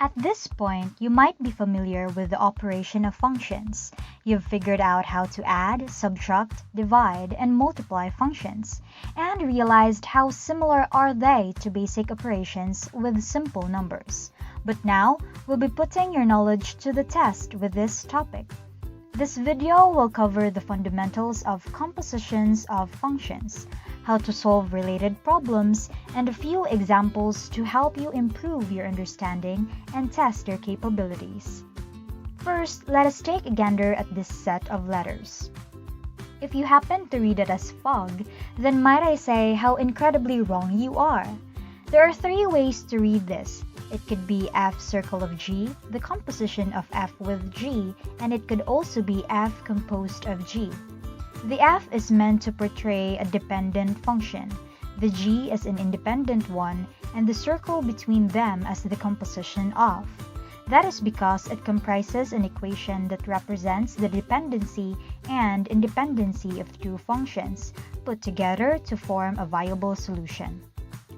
At this point, you might be familiar with the operation of functions. You've figured out how to add, subtract, divide, and multiply functions, and realized how similar are they to basic operations with simple numbers. But now, we'll be putting your knowledge to the test with this topic. This video will cover the fundamentals of compositions of functions, how to solve related problems, and a few examples to help you improve your understanding and test your capabilities. First, let us take a gander at this set of letters. If you happen to read it as fog, then might I say how incredibly wrong you are. There are 3 ways to read this. It could be F circle of G, the composition of F with G, and it could also be F composed of G. The F is meant to portray a dependent function, the G as an independent one, and the circle between them as the composition of. That is because it comprises an equation that represents the dependency and independency of 2 functions, put together to form a viable solution.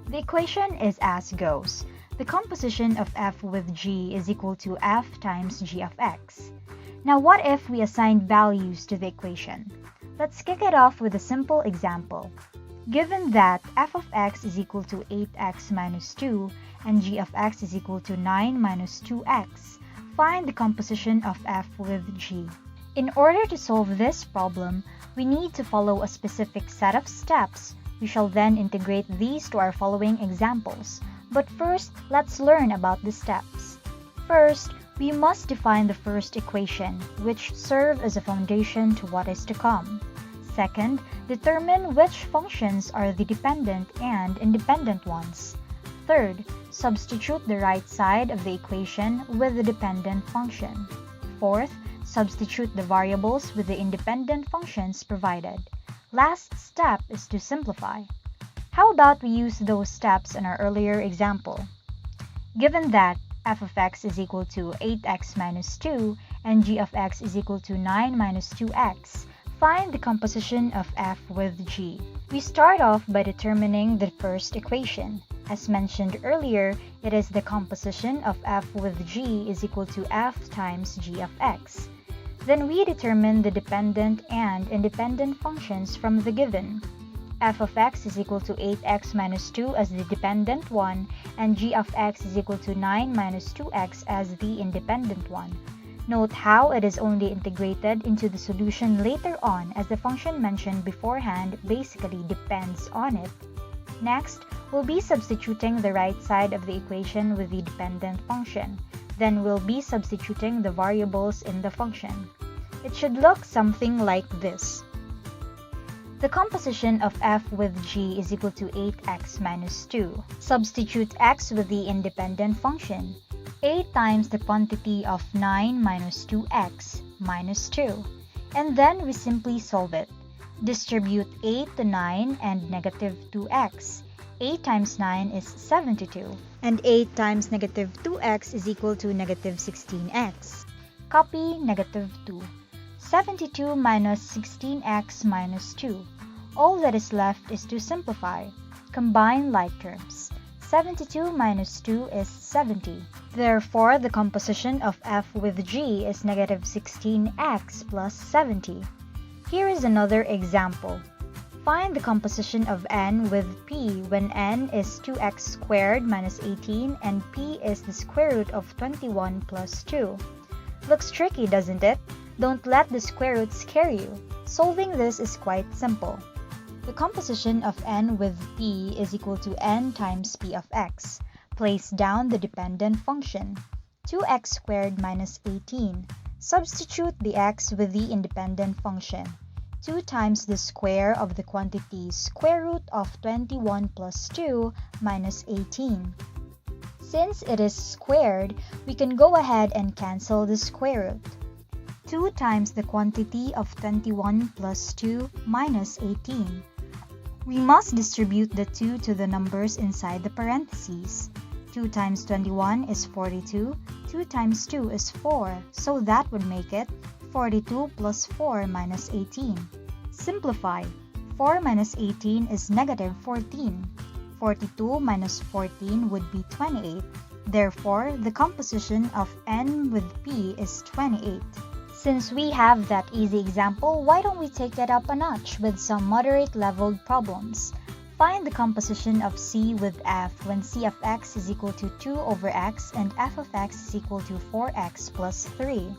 The equation is as goes. The composition of F with G is equal to F times G of x. Now what if we assign values to the equation? Let's kick it off with a simple example. Given that f of x is equal to 8x minus 2 and g of x is equal to 9 minus 2x, find the composition of f with g. In order to solve this problem, we need to follow a specific set of steps. We shall then integrate these to our following examples. But first, let's learn about the steps. First, we must define the first equation, which serves as a foundation to what is to come. Second, determine which functions are the dependent and independent ones. Third, substitute the right side of the equation with the dependent function. Fourth, substitute the variables with the independent functions provided. Last step is to simplify. How about we use those steps in our earlier example? Given that f of x is equal to 8x minus 2 and g of x is equal to 9 minus 2x, find the composition of f with g. We start off by determining the first equation. As mentioned earlier, it is the composition of f with g is equal to f times g of x. Then we determine the dependent and independent functions from the given. F of x is equal to 8x minus 2 as the dependent one, and g of x is equal to 9 minus 2x as the independent one. Note how it is only integrated into the solution later on, as the function mentioned beforehand basically depends on it. Next, we'll be substituting the right side of the equation with the dependent function. Then we'll be substituting the variables in the function. It should look something like this. The composition of f with g is equal to 8x minus 2. Substitute x with the independent function. 8 times the quantity of 9 minus 2x minus 2. And then we simply solve it. Distribute 8 to 9 and negative 2x. 8 times 9 is 72. And 8 times negative 2x is equal to negative 16x. Copy negative 2. 72 minus 16x minus 2. All that is left is to simplify. Combine like terms. 72 minus 2 is 70. Therefore, the composition of f with g is negative 16x plus 70. Here is another example. Find the composition of n with p when n is 2x squared minus 18 and p is the square root of 21 plus 2. Looks tricky, doesn't it? Don't let the square root scare you. Solving this is quite simple. The composition of n with p is equal to n times p of x. Place down the dependent function. 2x squared minus 18. Substitute the x with the independent function. 2 times the square of the quantity square root of 21 plus 2 minus 18. Since it is squared, we can go ahead and cancel the square root. 2 times the quantity of 21 plus 2 minus 18. We must distribute the 2 to the numbers inside the parentheses. 2 times 21 is 42, 2 times 2 is 4, so that would make it 42 plus 4 minus 18. Simplify. 4 minus 18 is negative 14. 42 minus 14 would be 28. Therefore, the composition of n with p is 28. Since we have that easy example, why don't we take it up a notch with some moderate-leveled problems? Find the composition of c with f when c of x is equal to 2 over x and f of x is equal to 4x plus 3.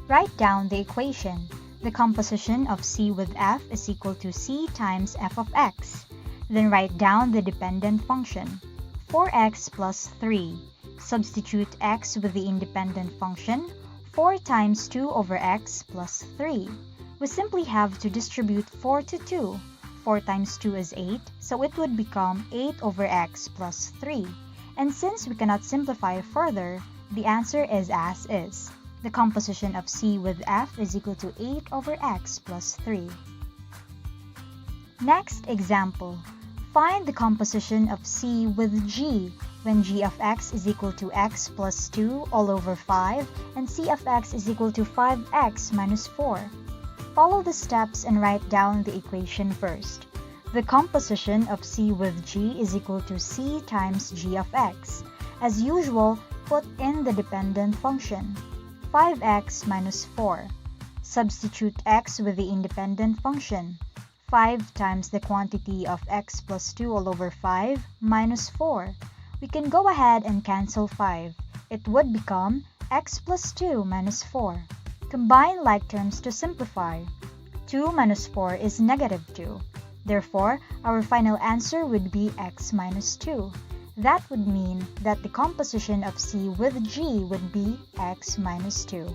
Write down the equation. The composition of c with f is equal to c times f of x. Then write down the dependent function, 4x plus 3. Substitute x with the independent function, 4 times 2 over x plus 3. We simply have to distribute 4 to 2. 4 times 2 is 8, so it would become 8 over x plus 3. And since we cannot simplify further, the answer is as is. The composition of c with f is equal to 8 over x plus 3. Next example. Find the composition of c with g when g of x is equal to x plus 2 all over 5 and c of x is equal to 5x minus 4. Follow the steps and write down the equation first. The composition of c with g is equal to c times g of x. As usual, put in the dependent function, 5x minus 4. Substitute x with the independent function, 5 times the quantity of x plus 2 all over 5 minus 4. We can go ahead and cancel 5. It would become x plus 2 minus 4. Combine like terms to simplify. 2 minus 4 is negative 2. Therefore, our final answer would be x minus 2. That would mean that the composition of c with g would be x minus 2.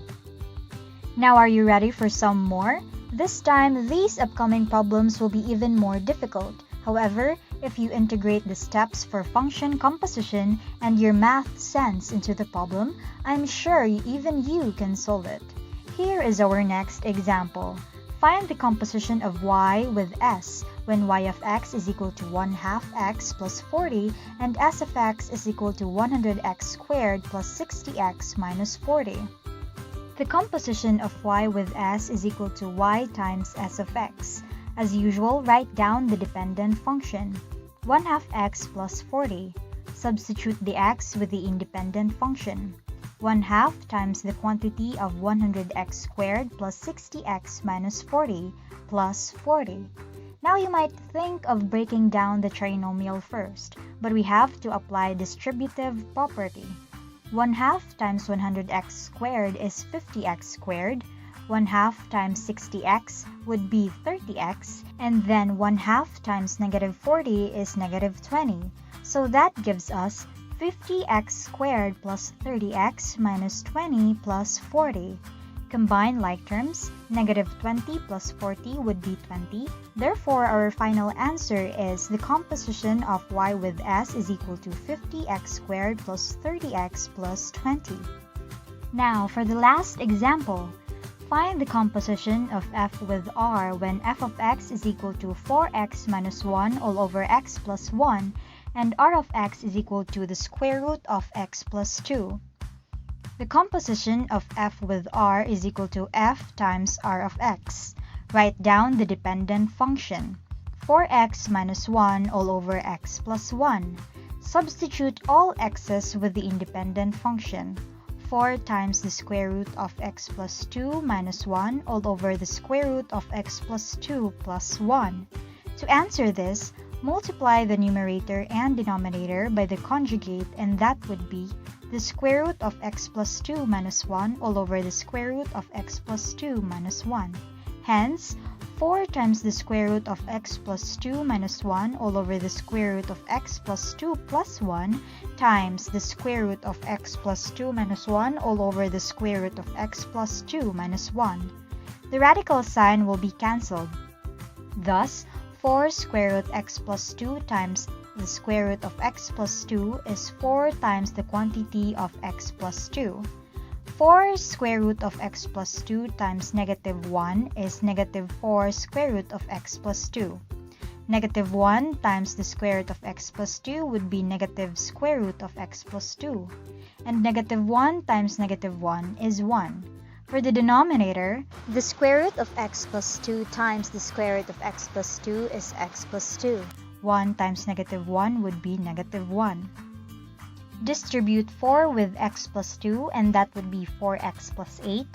Now are you ready for some more? This time, these upcoming problems will be even more difficult. However, if you integrate the steps for function composition and your math sense into the problem, I'm sure even you can solve it. Here is our next example. Find the composition of y with s when y of x is equal to 1/2 x plus 40 and s of x is equal to 100x squared plus 60x minus 40. The composition of y with s is equal to y times s of x. As usual, write down the dependent function, 1/2 x plus 40. Substitute the x with the independent function, 1/2 times the quantity of 100x squared plus 60x minus 40 plus 40. Now you might think of breaking down the trinomial first, but we have to apply distributive property. 1/2 times 100x squared is 50x squared, 1/2 times 60x would be 30x, and then 1/2 times negative 40 is negative 20. So that gives us 50x squared plus 30x minus 20 plus 40. Combine like terms, negative 20 plus 40 would be 20. Therefore, our final answer is the composition of y with s is equal to 50x squared plus 30x plus 20. Now, for the last example, find the composition of f with r when f of x is equal to 4x minus 1 all over x plus 1 and r of x is equal to the square root of x plus 2. The composition of f with r is equal to f times r of x. Write down the dependent function, 4x minus 1 all over x plus 1. Substitute all x's with the independent function, 4 times the square root of x plus 2 minus 1 all over the square root of x plus 2 plus 1. To answer this, multiply the numerator and denominator by the conjugate, and that would be the square root of x plus 2 minus 1 all over the square root of x plus 2 minus 1. Hence, 4 times the square root of x plus 2 minus 1 all over the square root of x plus 2 plus 1 times the square root of x plus 2 minus 1 all over the square root of x plus 2 minus 1. The radical sign will be cancelled. Thus, 4 square root x plus 2 times the square root of x plus 2 is 4 times the quantity of x plus 2. 4 square root of x plus 2 times negative 1 is negative 4 square root of x plus 2. Negative 1 times the square root of x plus 2 would be negative square root of x plus 2. And negative 1 times negative 1 is 1. For the denominator, the square root of x plus 2 times the square root of x plus 2 is x plus 2. 1 times negative 1 would be negative 1. Distribute 4 with x plus 2, and that would be 4x plus 8.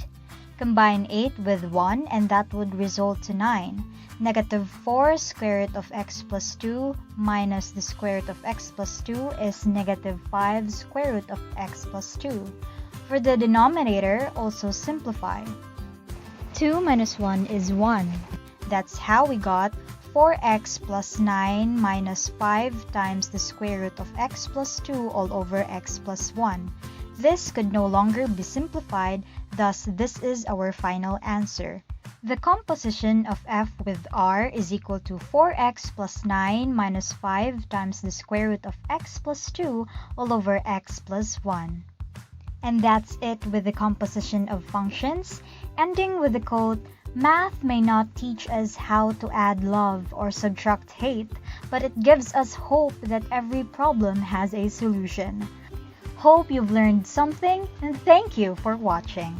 Combine 8 with 1, and that would result to 9. Negative 4 square root of x plus 2 minus the square root of x plus 2 is negative 5 square root of x plus 2. For the denominator, also simplify. 2 minus 1 is 1. That's how we got 4x plus 9 minus 5 times the square root of x plus 2 all over x plus 1. This could no longer be simplified, thus this is our final answer. The composition of f with r is equal to 4x plus 9 minus 5 times the square root of x plus 2 all over x plus 1. And that's it with the composition of functions, ending with the quote, "Math may not teach us how to add love or subtract hate, but it gives us hope that every problem has a solution." Hope you've learned something, and thank you for watching.